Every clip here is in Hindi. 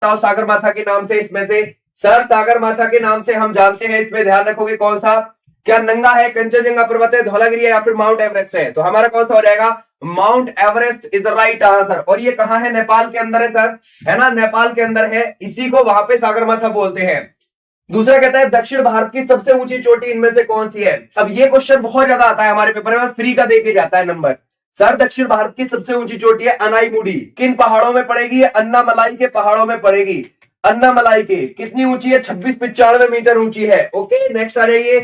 सागरमाथा के नाम से, इसमें से सर सागरमाथा के नाम से हम जानते हैं, इसमें ध्यान रखोगे कौन सा, क्या नंगा है, कंचनजंगा पर्वत है, धौलागिरी है या फिर माउंट एवरेस्ट है? तो हमारा कौन सा हो जाएगा, mount Everest is the right answer. और ये कहां है, नेपाल के अंदर है सर, है ना, नेपाल के अंदर है, इसी को वहां पे सागरमाथा बोलते हैं। दूसरा कहता है दक्षिण भारत की सबसे ऊंची चोटी इनमें से कौन सी है? अब ये क्वेश्चन बहुत ज्यादा आता है हमारे पेपर में और फ्री का देके जाता है नंबर। सर दक्षिण भारत की सबसे ऊंची चोटी है अनाईमुडी, किन पहाड़ों में पड़ेगी? अन्नामलाई के पहाड़ों में पड़ेगी। अन्नामलाई के कितनी ऊंची है? 2695 मीटर ऊंची है। ओके नेक्स्ट आ जाइए।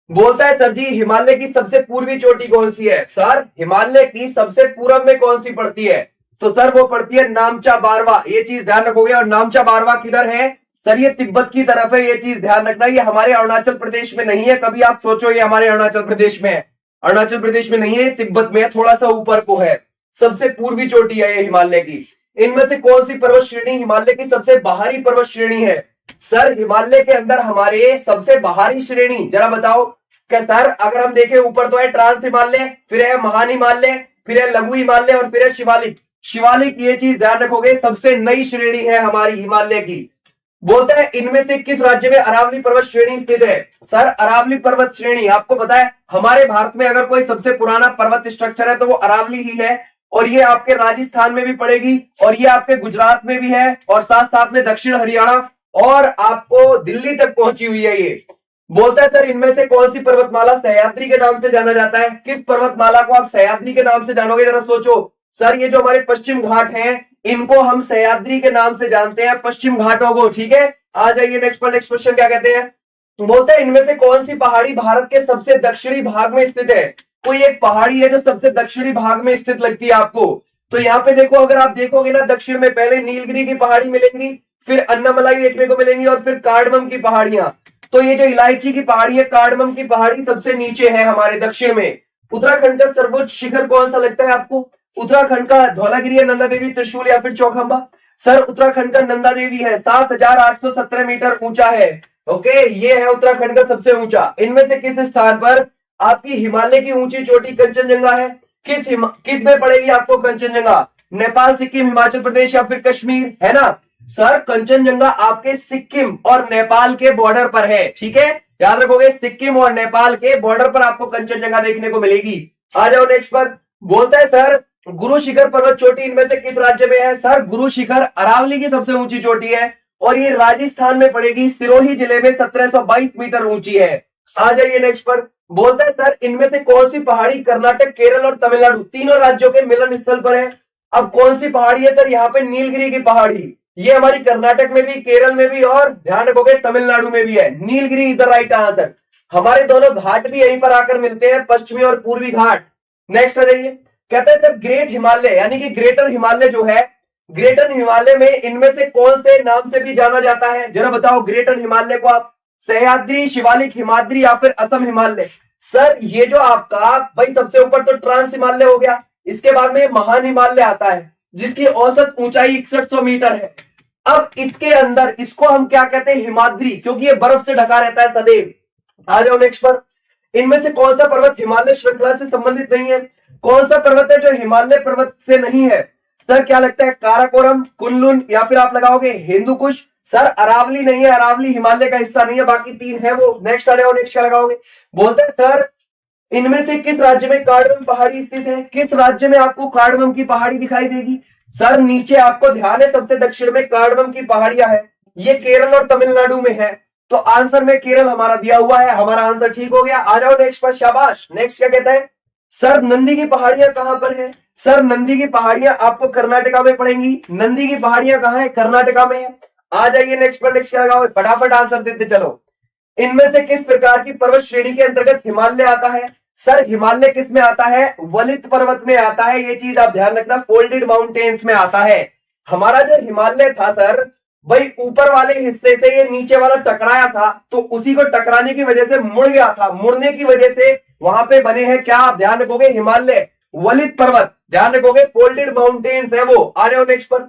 बोलता है सर जी हिमालय की सबसे पूर्वी चोटी कौन सी है? सर हिमालय की सबसे पूर्व में कौन सी पड़ती है? तो सर वो पड़ती है नामचा बारवा, ये चीज ध्यान रखोगे। और नामचा बारवा किधर है? सर ये तिब्बत की तरफ है, ये चीज ध्यान रखना। ये हमारे अरुणाचल प्रदेश में नहीं है, कभी आप सोचो ये हमारे अरुणाचल प्रदेश में है, अरुणाचल प्रदेश में नहीं है, तिब्बत में है, थोड़ा सा ऊपर को है। सबसे पूर्वी चोटी है ये हिमालय की। इनमें से कौन सी पर्वत श्रेणी हिमालय की सबसे बाहरी पर्वत श्रेणी है? सर हिमालय के अंदर हमारे सबसे बाहरी श्रेणी जरा बताओ। क्या सर अगर हम देखें ऊपर तो है ट्रांस हिमालय, फिर है महान हिमालय, फिर है लघु हिमालय और फिर है शिवालिक। शिवालिक ये चीज ध्यान रखोगे सबसे नई श्रेणी है हमारी हिमालय की। बोलता है इनमें से किस राज्य में अरावली पर्वत श्रेणी स्थित है? सर अरावली पर्वत श्रेणी आपको पता है हमारे भारत में अगर कोई सबसे पुराना पर्वत स्ट्रक्चर है तो वो अरावली ही है। और ये आपके राजस्थान में भी पड़ेगी और ये आपके गुजरात में भी है और साथ साथ में दक्षिण हरियाणा और आपको दिल्ली तक पहुंची हुई है ये। बोलता है सर इनमें से कौन सी पर्वतमाला सह्याद्री के नाम से जाना जाता है? किस पर्वतमाला को आप सह्याद्री के नाम से जानोगे जरा सोचो। सर ये जो हमारे पश्चिम घाट हैं इनको हम सह्याद्री के नाम से जानते हैं, पश्चिम घाटों को। ठीक है आ जाइए नेक्स्ट पर। नेक्स्ट क्वेश्चन क्या कहते हैं? बोलते हैं इनमें से कौन सी पहाड़ी भारत के सबसे दक्षिणी भाग में स्थित है? कोई एक पहाड़ी है जो सबसे दक्षिणी भाग में स्थित लगती है आपको। तो यहाँ पे देखो अगर आप देखोगे ना दक्षिण में पहले नीलगिरी की पहाड़ी मिलेंगी, फिर अन्नामलाई देखने को मिलेंगी और फिर कार्डमम की पहाड़ियां। तो ये जो इलायची की पहाड़ी है कार्डमम की पहाड़ी सबसे नीचे है हमारे दक्षिण में। उत्तराखंड का सर्वोच्च शिखर कौन सा लगता है आपको? उत्तराखंड का धौलागिरी, नंदा देवी, त्रिशूल या फिर चौखंबा? सर उत्तराखंड का नंदा देवी है, 7817 मीटर ऊंचा है। ओके ये है उत्तराखंड का सबसे ऊंचा। इनमें से किस स्थान पर आपकी हिमालय की ऊंची चोटी कंचनजंगा है? किस में पड़ेगी आपको कंचनजंगा? नेपाल, सिक्किम, हिमाचल प्रदेश या फिर कश्मीर, है ना? सर कंचनजंगा आपके सिक्किम और नेपाल के बॉर्डर पर है। ठीक है याद रखोगे सिक्किम और नेपाल के बॉर्डर पर आपको कंचनजंगा देखने को मिलेगी। आ जाओ नेक्स्ट पर। बोलता है सर गुरु शिखर पर्वत चोटी इनमें से किस राज्य में है? सर गुरु शिखर अरावली की सबसे ऊंची चोटी है और ये राजस्थान में पड़ेगी, सिरोही जिले में 1722 मीटर ऊंची है। आ जाइए नेक्स्ट पर। बोलता है सर इनमें से कौन सी पहाड़ी कर्नाटक, केरल और तमिलनाडु तीनों राज्यों के मिलन स्थल पर है? अब कौन सी पहाड़ी है? सर यहाँ पे नीलगिरी की पहाड़ी, ये हमारी कर्नाटक में भी, केरल में भी और ध्यान रखोगे तमिलनाडु में भी है। Nilgiri is the right answer. हमारे दोनों घाट भी यहीं पर आकर मिलते हैं, पश्चिमी और पूर्वी घाट। नेक्स्ट आ जाइए। कहते हैं सर ग्रेट हिमालय यानी कि ग्रेटर हिमालय जो है, ग्रेटर हिमालय में इनमें से कौन से नाम से भी जाना जाता है? जरा बताओ ग्रेटर हिमालय को आप सह्याद्री, शिवालिक, हिमाद्री या फिर असम हिमालय? सर ये जो आपका भाई सबसे ऊपर तो ट्रांस हिमालय हो गया, इसके बाद में महान हिमालय आता है जिसकी औसत ऊंचाई 6100 मीटर है। अब इसके अंदर इसको हम क्या कहते हैं? हिमाद्री, क्योंकि ये बर्फ से ढका रहता है सदैव। आ जाओ नेक्स्ट पर। इनमें से कौन सा पर्वत हिमालय श्रृंखला से संबंधित नहीं है? कौन सा पर्वत है जो हिमालय पर्वत से नहीं है? सर क्या लगता है? काराकोरम, कुनलुन या फिर आप लगाओगे हिंदुकुश? सर अरावली नहीं है, अरावली हिमालय का हिस्सा नहीं है, बाकी तीन है वो। नेक्स्ट आ जाओ। नेक्स्ट क्या लगाओगे? बोलते हैं सर इनमें से किस राज्य में कार्डमम पहाड़ी स्थित है? किस राज्य में आपको कार्डमम की पहाड़ी दिखाई देगी? सर नीचे आपको ध्यान है सबसे दक्षिण में कार्डमम की पहाड़ियां है, ये केरल और तमिलनाडु में है। तो आंसर में केरल हमारा दिया हुआ है, हमारा आंसर ठीक हो गया। आ जाओ नेक्स्ट पर, शाबाश। नेक्स्ट क्या कहता है? सर नंदी की पहाड़ियां कहां पर है? सर नंदी की पहाड़ियां आपको कर्नाटका में पड़ेंगी। नंदी की पहाड़ियां कहां है? कर्नाटका में है। आ जाइए नेक्स्ट पर। नेक्स्ट क्या लगाओ? फटाफट आंसर देते चलो। इनमें से किस प्रकार की पर्वत श्रेणी के अंतर्गत हिमालय आता है? सर हिमालय किस में आता है? वलित पर्वत में आता है, ये चीज आप ध्यान रखना, फोल्डेड माउंटेन्स में आता है। हमारा जो हिमालय था सर भाई ऊपर वाले हिस्से से ये नीचे वाला टकराया था, तो उसी को टकराने की वजह से मुड़ गया था, मुड़ने की वजह से वहां पे बने हैं क्या? आप ध्यान रखोगे हिमालय वलित पर्वत, ध्यान रखोगे फोल्डेड माउंटेन्स है वो। आ रहे हो नेक्स्ट पर।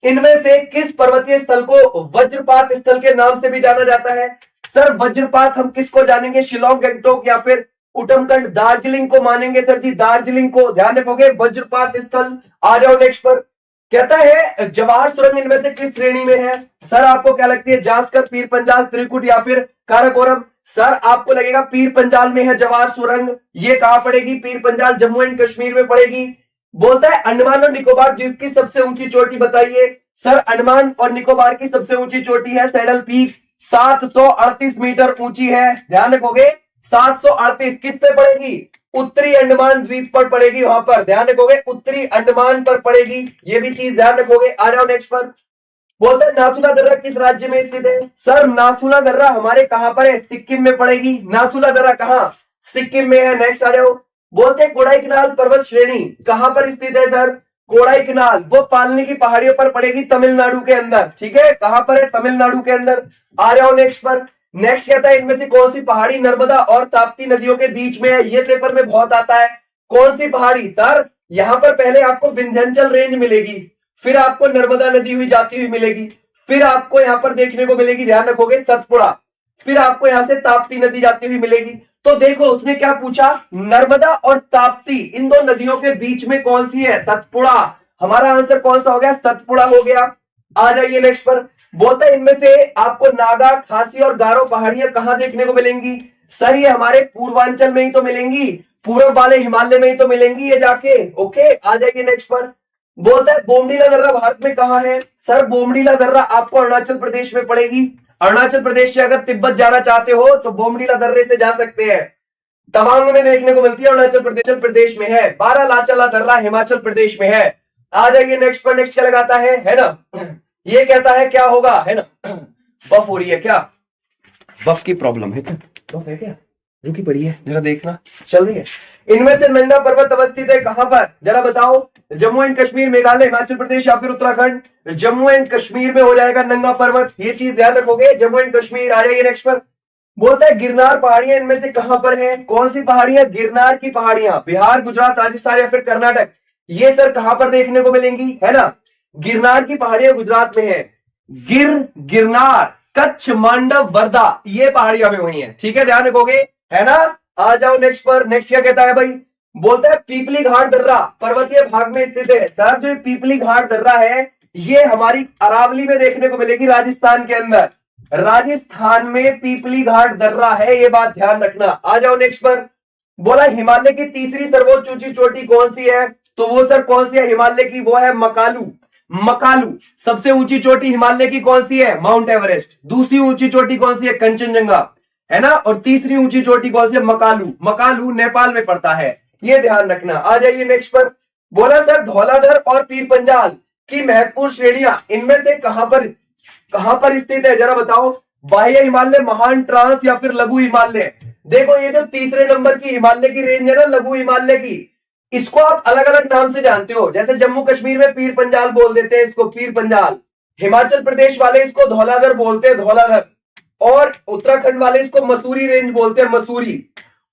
इनमें से किस पर्वतीय स्थल को वज्रपात स्थल के नाम से भी जाना जाता है? सर वज्रपात हम किसको जानेंगे? शिलोंग, गंगटोक या फिर उटमकंड, दार्जिलिंग को मानेंगे सर जी, दार्जिलिंग को। ध्यान रखोगे वज्रपात स्थल। आ जाओ नेक्स्ट पर। कहता है जवाहर सुरंग इनमें से किस श्रेणी में है? सर आपको क्या लगती है, जास्कर, पीर पंजाल, त्रिकुट या फिर काराकोरम? सर आपको लगेगा पीर पंजाल में है जवाहर सुरंग। ये कहां पड़ेगी? पीर पंजाल जम्मू एंड कश्मीर में पड़ेगी। बोलता है अंडमान और निकोबार द्वीप की सबसे ऊंची चोटी बताइए। सर अंडमान और निकोबार की सबसे ऊंची चोटी है सैडल पीक, 738 मीटर ऊंची है। ध्यान रखोगे 738 किस पे पड़ेगी? उत्तरी अंडमान द्वीप पर पड़ेगी, वहां पर ध्यान रखोगे उत्तरी अंडमान पर पड़ेगी, ये भी चीज ध्यान रखोगे। आ जाओ नेक्स्ट पर। बोलते हैं नाथुला दर्रा किस राज्य में स्थित है? सर नाथुला दर्रा हमारे कहां पर है? सिक्किम में पड़ेगी। नाथुला दर्रा कहां? सिक्किम में है। नेक्स्ट आ जाओ। बोलते हैं कोडाईकनाल पर्वत श्रेणी कहां पर स्थित है? सर कोडाईकनाल वो पालनी की पहाड़ियों पर पड़ेगी, तमिलनाडु के अंदर। ठीक है, कहां पर है? तमिलनाडु के अंदर। आ जाओ नेक्स्ट पर। नेक्स्ट कहता है इनमें से कौन सी पहाड़ी नर्मदा और ताप्ती नदियों के बीच में है? ये पेपर में बहुत आता है। कौन सी पहाड़ी? सर यहां पर पहले आपको विंध्याचल रेंज मिलेगी, फिर आपको नर्मदा नदी हुई जाती हुई मिलेगी, फिर आपको यहां पर देखने को मिलेगी, ध्यान रखोगे, सतपुड़ा, फिर आपको यहां से ताप्ती नदी जाती हुई मिलेगी। तो देखो उसने क्या पूछा, नर्मदा और ताप्ती इन दो नदियों के बीच में कौन सी है? सतपुड़ा। हमारा आंसर कौन सा हो गया? सतपुड़ा हो गया। आ जाइए नेक्स्ट पर। बोलता है इनमें से आपको नागा, खासी और गारो पहाड़ियां कहां देखने को मिलेंगी? सर ये हमारे पूर्वांचल में ही तो मिलेंगी, पूर्व वाले हिमालय में ही तो मिलेंगी ये जाके। ओके, आ जाइए नेक्स्ट पर। बोलता है बोमडीला दर्रा भारत में कहां है? सर बोमडीला दर्रा आपको अरुणाचल प्रदेश में पड़ेगी। अरुणाचल प्रदेश से अगर तिब्बत जाना चाहते हो तो बोमडीला दर्रे से जा सकते हैं। तवांग में देखने को मिलती है, अरुणाचल प्रदेश में है। बारालाचाला दर्रा हिमाचल प्रदेश में है। आ जाइए नेक्स्ट पर। नेक्स्ट क्या लगाता है ना, ये कहता है क्या होगा, है ना, बफ हो रही है क्या? बफ की प्रॉब्लम है क्या? बफ है क्या? रुकी पड़ी है, जरा देखना, चल रही है। इनमें से नंगा पर्वत अवस्थित है कहां पर? जरा बताओ। जम्मू एंड कश्मीर, मेघालय, हिमाचल प्रदेश या फिर उत्तराखंड? जम्मू एंड कश्मीर में हो जाएगा नंगा पर्वत, ये चीज ध्यान रखोगे, जम्मू एंड कश्मीर। आ जाइए नेक्स्ट पर। बोलता है गिरनार पहाड़ियां इनमें से कहां पर है? कौन सी पहाड़ियां? गिरनार की पहाड़ियां बिहार, गुजरात, राजस्थान या फिर कर्नाटक? ये सर कहां पर देखने को मिलेंगी, है ना? गिरनार की पहाड़ियां गुजरात में है। गिरनार, कच्छ, मांडव, वर्धा, ये पहाड़ियां में हुई हैं। ठीक है, ध्यान रखोगे, है ना? आ जाओ नेक्स्ट पर। नेक्स्ट क्या कहता है भाई? बोलता है पीपली घाट दर्रा पर्वतीय भाग में स्थित है। सर जो पीपली घाट दर्रा है ये हमारी अरावली में देखने को मिलेगी, राजस्थान के अंदर। राजस्थान में पीपली घाट दर्रा है, ये बात ध्यान रखना। आ जाओ नेक्स्ट पर। बोला हिमालय की तीसरी सर्वोच्च ऊंची चोटी कौन सी है? तो वो सर कौन सी है हिमालय की? वो है मकालू। मकालू सबसे ऊंची चोटी हिमालय की कौन सी है? Mount Everest. दूसरी ऊंची चोटी कौन सी है? कंचनजंगा, है ना? और तीसरी ऊंची चोटी कौन सी है? मकालू। मकालू नेपाल में पड़ता है, ये ध्यान रखना। आ जाइए नेक्स्ट पर। बोला सर धौलाधर और पीर पंजाल की महत्वपूर्ण श्रेणियां इनमें से कहां पर स्थित है? जरा बताओ। बाह्य हिमालय, महान ट्रांस या फिर लघु हिमालय? देखो ये जो तीसरे नंबर की हिमालय की रेंज है ना, लघु हिमालय की, इसको आप अलग अलग नाम से जानते हो। जैसे जम्मू कश्मीर में पीर पंजाल बोल देते हैं इसको, पीर पंजाल। हिमाचल प्रदेश वाले इसको धौलाधर बोलते हैं, धौलाधर। और उत्तराखंड वाले इसको मसूरी रेंज बोलते हैं, मसूरी।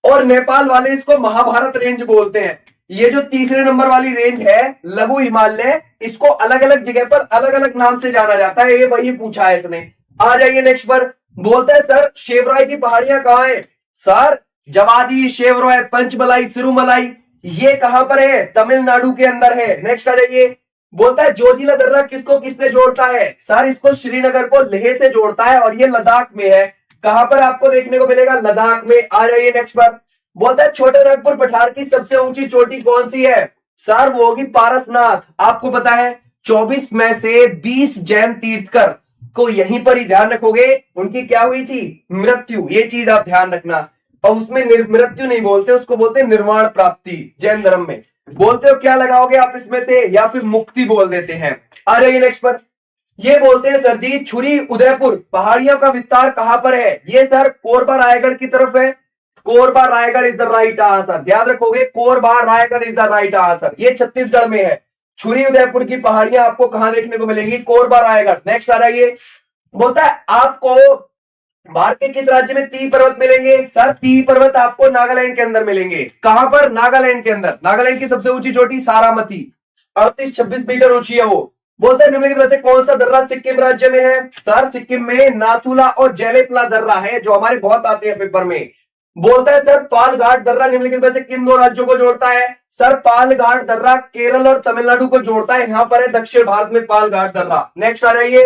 और नेपाल वाले इसको महाभारत रेंज बोलते हैं। ये जो तीसरे नंबर वाली रेंज है लघु हिमालय, इसको अलग अलग जगह पर अलग अलग नाम से जाना जाता है, ये वही पूछा है इसने। आ जाइए नेक्स्ट पर। बोलता है सर शेवराय की पहाड़ियां कहां है? सर जवादी, शेवराय, पंचमलाई, सिरुमलाई, ये कहां पर है? तमिलनाडु के अंदर है। नेक्स्ट आ जाइए। बोलता है जोजिला दर्रा किसको किससे जोड़ता है? सर इसको श्रीनगर को लेह से जोड़ता है और ये लद्दाख में है। कहां पर आपको देखने को मिलेगा? लद्दाख में। आ जाइए नेक्स्ट पर। बोलता है छोटे नागपुर पठार की सबसे ऊंची चोटी कौन सी है? सर वो होगी पारसनाथ। आपको पता है 24 में से 20 जैन तीर्थकर को यहीं पर ही, ध्यान रखोगे, उनकी क्या हुई थी? मृत्यु। ये चीज आप ध्यान रखना। और उसमें मृत्यु नहीं बोलते, उसको बोलते निर्वाण प्राप्ति। जैन धर्म में बोलते हो क्या लगाओगे आप इसमें से? या फिर मुक्ति बोल देते हैं। आ जाइए नेक्स्ट पर। ये बोलते हैं सर जी छुरी उदयपुर पहाड़ियों का विस्तार कहां पर है? ये सर कोरबा रायगढ़ की तरफ है। Korba Raigarh is the right answer, ध्यान रखोगे, Korba Raigarh is the right answer. ये छत्तीसगढ़ में है। छुरी उदयपुर की पहाड़ियां आपको कहां देखने को मिलेंगी? कोरबा रायगढ़। नेक्स्ट आ जाइए। बोलता है आपको भारत के किस राज्य में ती पर्वत मिलेंगे? सर ती पर्वत आपको नागालैंड के अंदर मिलेंगे। कहां पर? नागालैंड के अंदर। नागालैंड की सबसे ऊंची चोटी सारामती, 38-26 मीटर ऊंची है वो। बोलते हैं निम्नलिखित में से कौन सा दर्रा सिक्किम राज्य में है? सर सिक्किम में नाथुला और जेलेपला दर्रा है, जो हमारे बहुत आते हैं पेपर में। बोलता है सर पालघाट दर्रा निम्नलिखित में से किन दो राज्यों को जोड़ता है? सर पालघाट दर्रा केरल और तमिलनाडु को जोड़ता है, यहां पर है दक्षिण भारत में पालघाट दर्रा। नेक्स्ट आ रही है,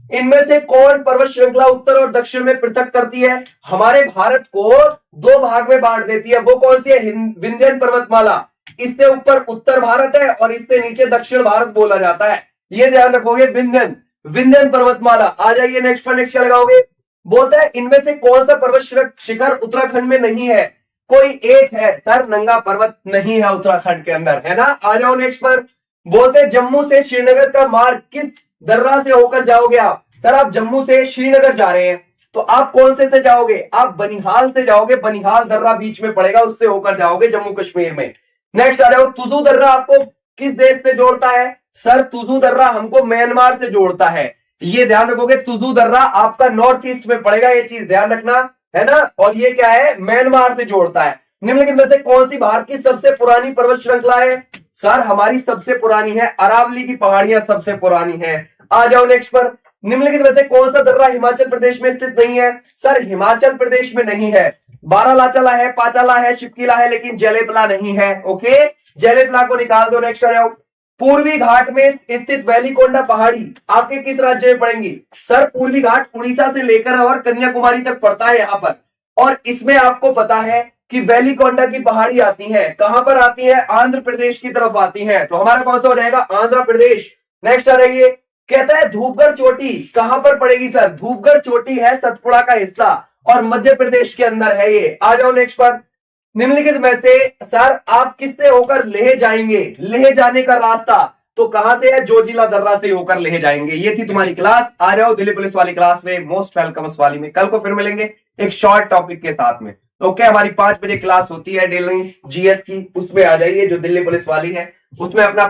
इनमें से कौन पर्वत श्रृंखला उत्तर और दक्षिण में पृथक करती है? हमारे भारत को दो भाग में बांट देती है, वो कौन सी है? विंध्यन पर्वतमाला। इससे ऊपर उत्तर भारत है और इससे नीचे दक्षिण भारत बोला जाता है, ये ध्यान रखोगे। विंध्यन पर्वतमाला। आ जाइए नेक्स्ट पर, नेक्स्ट क्या लगाओगे? बोलता है इनमें से कौन सा पर्वत शिखर उत्तराखंड में नहीं है? कोई एक है सर, नंगा पर्वत नहीं है उत्तराखंड के अंदर, है ना। आ जाओ नेक्स्ट पर। बोलते हैं जम्मू से श्रीनगर का मार्ग किस दर्रा से होकर जाओगे आप? सर आप जम्मू से श्रीनगर जा रहे हैं तो आप कौन से जाओगे? आप बनिहाल से जाओगे, बनिहाल दर्रा बीच में पड़ेगा, उससे होकर जाओगे जम्मू कश्मीर में। नेक्स्ट आ जाओ, तुजू दर्रा आपको किस देश से जोड़ता है? सर तुजू दर्रा हमको म्यांमार से जोड़ता है, ये ध्यान रखोगे। तुजू दर्रा आपका नॉर्थ ईस्ट में पड़ेगा, ये चीज ध्यान रखना, है ना। और ये क्या है? म्यांमार से जोड़ता है। निम्नलिखित में से कौन सी भारत की सबसे पुरानी पर्वत श्रृंखला है? सर हमारी सबसे पुरानी है अरावली की पहाड़ियां सबसे पुरानी है। आ जाओ नेक्स्ट पर। निम्नलिखित में से कौन सा दर्रा हिमाचल प्रदेश में स्थित नहीं है? सर हिमाचल प्रदेश में नहीं है, बारालाचाला है, पाचाला है, शिपकीला है, लेकिन जलेपला नहीं है। ओके, जलेपला को निकाल दो। नेक्स्ट आ जाओ। पूर्वी घाट में स्थित वेलिकोंडा पहाड़ी आपके किस राज्य में पड़ेंगी? सर पूर्वी घाट उड़ीसा से लेकर और कन्याकुमारी तक पड़ता है यहां पर, और इसमें आपको पता है कि वेलिकोंडा की पहाड़ी आती है, कहां पर आती है? आंध्र प्रदेश की तरफ आती है, तो हमारा कौन सा हो जाएगा? आंध्र प्रदेश। नेक्स्ट आ रही है, कहता है धूपगढ़ चोटी कहां पर पड़ेगी? सर धूपगढ़ चोटी है सतपुड़ा का हिस्सा और मध्य प्रदेश के अंदर है ये। आ जाओ नेक्स्ट पर। निम्नलिखित में से सर आप किससे होकर लेह जाएंगे? लेह जाने का रास्ता तो कहां से है? जोजिला दर्रा से होकर लेह जाएंगे। ये थी तुम्हारी क्लास। आ जाओ दिल्ली पुलिस वाली क्लास में, मोस्ट वेलकम उस वाली में। कल को फिर मिलेंगे एक शॉर्ट टॉपिक के साथ में। ओके, हमारी 5 बजे क्लास होती है डेली जीएस की, उसमें आ जाइए, जो दिल्ली पुलिस वाली है उसमें अपना